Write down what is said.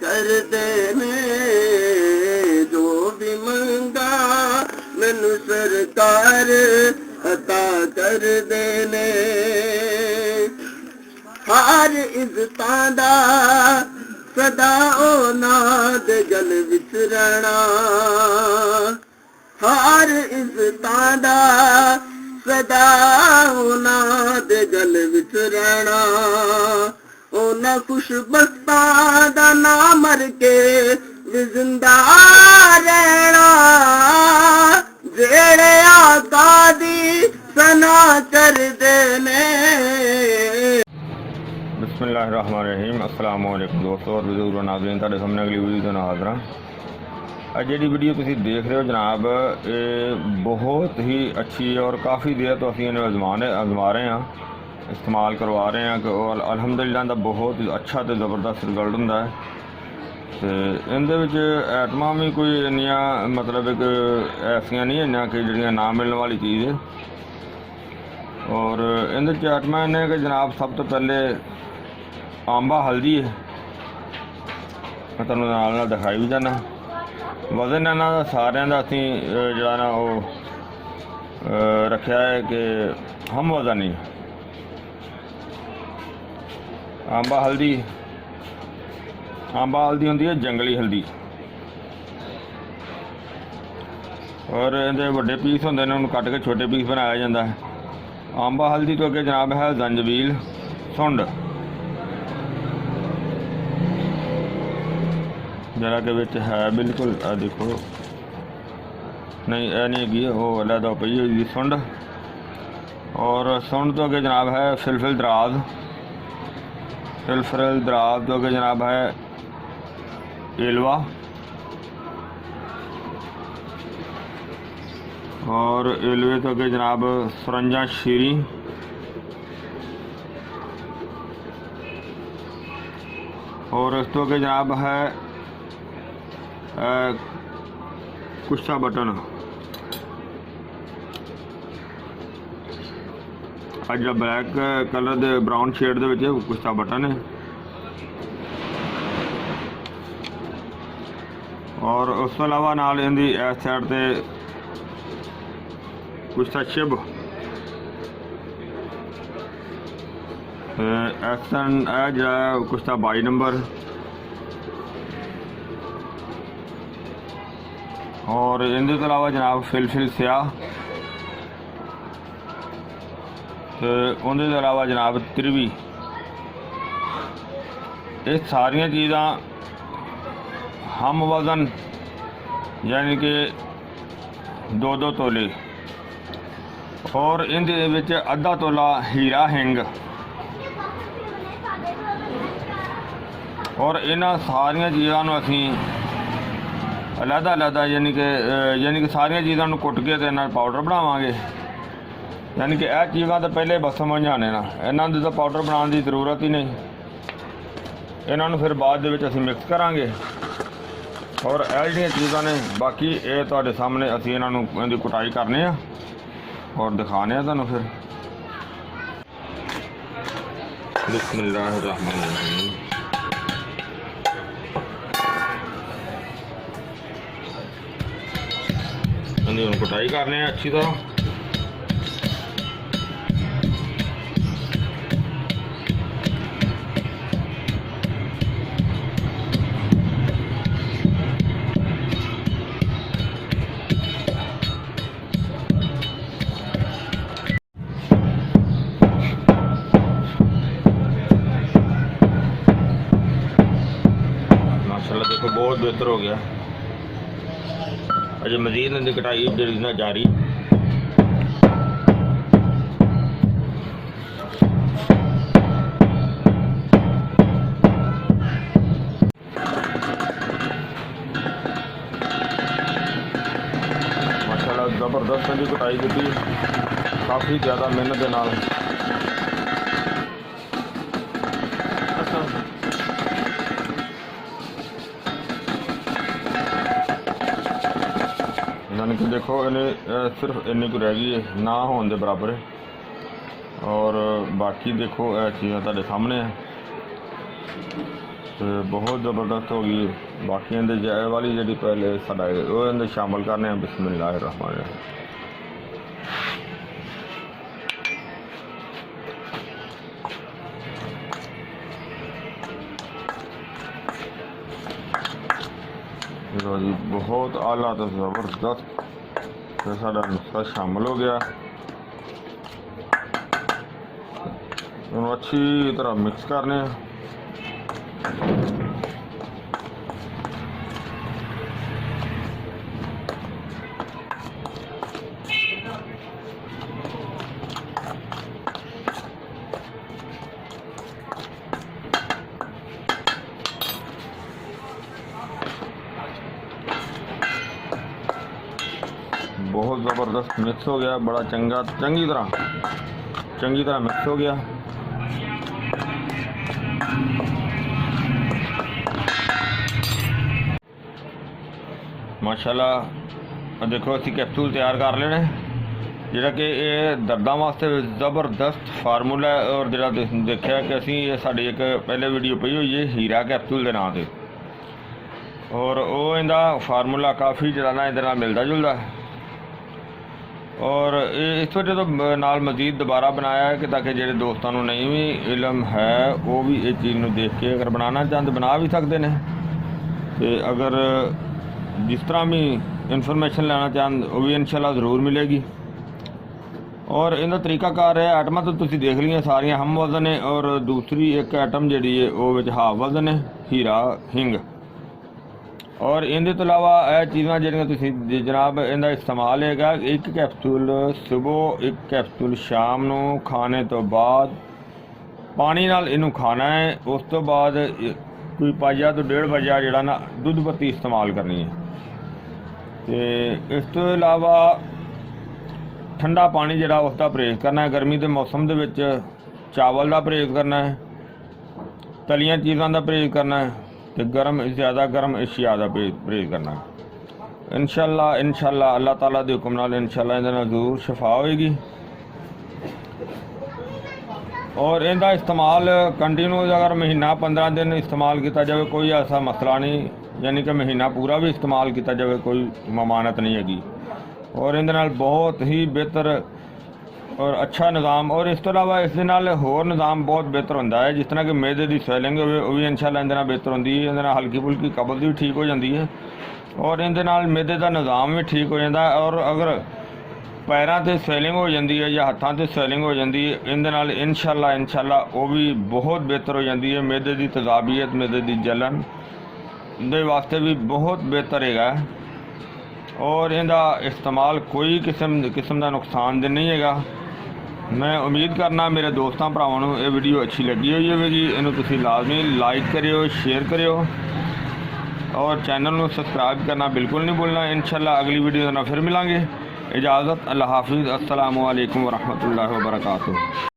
कर देने जो भी मंगा मैनू सरकार अता कर देने हर इज्जतां दा सदा ओना दे गल विच रहना हर इज्जतां दा सदा ओना दे गल विच रहना ओना खुशबख्तां दा ना मर के भी जिंदा रहना जेड़े आका दी सना कर देने। बिस्मिल्लाहिर्रहमानिर्रहीम। अस्सलाम वालेकुम दोस्तों और बुजुर्ग नाज़रीन, तुहाडे सामने अगली वीडियो दे नाल हाज़र हां। जी वीडियो तुसीं देख रहे हो जनाब, ये बहुत ही अच्छी है और काफ़ी देर तो असीं इन्हें आजमा रहे हैं, इस्तेमाल करवा रहे हैं और अलहमदुलिल्लाह इहदा बहुत अच्छा तो ज़बरदस्त रिजल्ट हुंदा है। तो इहदे विच आइटमां भी कोई इन्नियां मतलब एक ऐसियां नहीं हैं कि जिहड़ियां ना मिलने वाली चीज़ है। और इहदे च आइटमां इन्हें कि जनाब सब तो पहले आंबा हल्दी है, मैं तुहानूं नाल नाल दिखाई भी जाना। वजन इन्हां दा सारियां दा असीं जिहड़ा ना वो रखिया है कि हम वजन नहीं। आंबा हल्दी होंदी है जंगली हल्दी, और इहदे वड्डे पीस होंदे ने, उन्हें कट के छोटे पीस बनाया जाता है। आंबा हल्दी तो अगे जनाब है जंजबील सुंड, जरा के विच है बिल्कुल देखो नहीं यह नहीं हैगी, वो अलहदा पई हुई सुंड। और सुंड तो अगे जनाब है फिलफिल दराज तो अगे जनाब है एलवा, और एलवे तो अगे जनाब सरंजा शीरी, और इस तो अगे जनाब है कुश्ता बटन। अज ब्लैक कलर दे ब्राउन शेड दे विच कुश्ता बटन है, और उस तो अलावा नाल इहदी इस साइड ते कुश्ता शिब, एसन जो कुश्ता 22 नंबर, और इनके तो अलावा जनाब फिलफिल स्याह, तो उनके तो अलावा जनाब त्रिवी। ये सारिया चीज़ां हम वज़न यानी कि 2-2 तोले, और इनके विच अद्धा तोला हीरा हिंग, और इन्हां सारिया चीज़ों को असीं अलहदा यानी कि सारिया चीज़ों को कुट के इन्हां पाउडर बनावांगे। यानी कि यह चीज़ां तो पहले बस समझ आने ना, इन्हां दी तो पाउडर बनाने की जरूरत ही नहीं। इन्हां फिर बाद दे विच असीं मिक्स करांगे, और यह जिहड़ियां चीज़ां ने बाकी ये तुहाडे सामने असीं इन्हां नूं इहदी कुटाई करने आ और दिखाने आ तुहानूं। फिर बिस्मिल्लाहिर्रहमानिर्रहीम। इहदी कुटाई करने अच्छी तरह। माशाल्लाह देखो बहुत बेहतर हो गया। अजय मजीद इनकी कटाई जी ना जारी। माशाल्लाह ज़बरदस्त इनकी कटाई की, काफ़ी ज़्यादा मेहनत के नाल। यानी कि देखो इन्हें सिर्फ इन्नी को रह गई है ना होने के बराबर है, और बाकी देखो चीज़ें तुहाडे सामने है। ਤੇ ਬਹੁਤ ਜ਼ਬਰਦਸਤ ਹੋ ਗਈ। ਬਾਕੀ ਇਹਦੇ ਜਾਇ ਵਾਲੀ ਜਿਹੜੀ ਪਹਿਲੇ ਸਾਡਾ ਉਹ ਇਹਦੇ ਸ਼ਾਮਲ ਕਰਨੇ ਆ। ਬਿਸਮਿल्लाह रहमान रहीम। लो जी बहुत आला तो ज़बरदस्त तो साਡਾ नुस्खा शामिल हो गया। इन्हों अच्छी तरह मिक्स करने। बहुत ज़बरदस्त मिक्स हो गया, बड़ा चंगी तरह मिक्स हो गया। माशाल्लाह देखो असी कैप्सूल तैयार कर लेने जिहड़ा कि ये दर्दां वास्ते ज़बरदस्त फार्मूला है। और जिहड़ा तुसीं देखिया कि असी ये साडी एक पहले वीडियो पई हुई है हीरा कैप्सूल के नाम से, और वो इहदा फार्मूला काफ़ी जिहड़ा ना इहदे नाल मिलदा जुलदा है। और इस वजह तो नाल मजीद दोबारा बनाया है कि ताकि जेडे दोस्तों को नहीं भी इलम है वो भी इस चीज़ में देख के अगर बनाना चाहते बना भी सकते हैं। तो अगर जिस तरह भी इन्फॉर्मेशन लेना चाहते वो भी इंशाल्लाह ज़रूर मिलेगी। और इनका तरीकाकार है, आइटमां तो तुसीं देख लिया सारियां हम वजन है। और दूसरी एक आइटम जी है वो विच हाफ वजन है हीरा हिंग। और इनके तो अलावा यह चीज़ां जिहड़ियां तुसीं जनाब इनका इस्तेमाल है एक कैप्सूल सुबह एक कैप्सूल शाम नूं खाने तो बाद पानी नाल इनू खाना है। उस तो बाद कोई पाइया तो 1.5 पाइया जिहड़ा ना दुध पत्ती इस्तेमाल करनी है। तो इस तो अलावा ठंडा पानी जिहड़ा उसका परहेज़ करना है। गर्मी के मौसम दे विच चावल का परहेज़ करना है, तलियां चीज़ों का परहेज़ करना है, तो ज़्यादा गर्म अशिया का परहेज़ करना है। इंशाल्लाह अल्लाह ताला के हुक्म नाल इंशाल्लाह इहदे नाल ज़रूर शफा होएगी। और इनका इस्तेमाल कंटिन्यू अगर महीना 15 दिन इस्तेमाल किया जाए कोई ऐसा मसला नहीं, यानी कि महीना पूरा भी इस्तेमाल किया जाए कोई ममानत नहीं हैगी। और इहदे नाल बहुत ही बेहतर और अच्छा निज़ाम। और इस तो अलावा इस दे नाल होर निज़ाम बहुत बेहतर होंदा है, जिस तरह कि मैदे की स्वैलिंग होवे वो भी इंशाल्लाह इहदे नाल बेहतर होंदी है। इहदे नाल हल्की फुल्की कब्ज़ भी ठीक हो जाती है और इहदे नाल मैदे का निज़ाम भी ठीक हो जाता है। और अगर पैरों से स्वैलिंग हो जाती है या हाथों से स्वैलिंग हो जाती है इहदे नाल इंशाल्लाह वो भी बहुत बेहतर हो जाती है। मैदे की तेज़ाबियत मैदे की जलन दे वास्ते भी बहुत बेहतर है। और इहदा इस्तेमाल कोई किस्म का नुकसानदेह नहीं है। मैं उम्मीद करना मेरे दोस्तों भरावां नूं ये वीडियो अच्छी लगी हुई होगी। इन्हूं तुसीं लाजमी लाइक करियो, शेयर करियो और चैनल नूं सबसक्राइब करना बिल्कुल नहीं भूलना। इंशाल्लाह अगली वीडियो नाल फिर मिलांगे। इजाज़त, अल्लाह हाफिज़, अस्सलामु अलैकुम वरहमतुल्लाहि वबरकातुहू।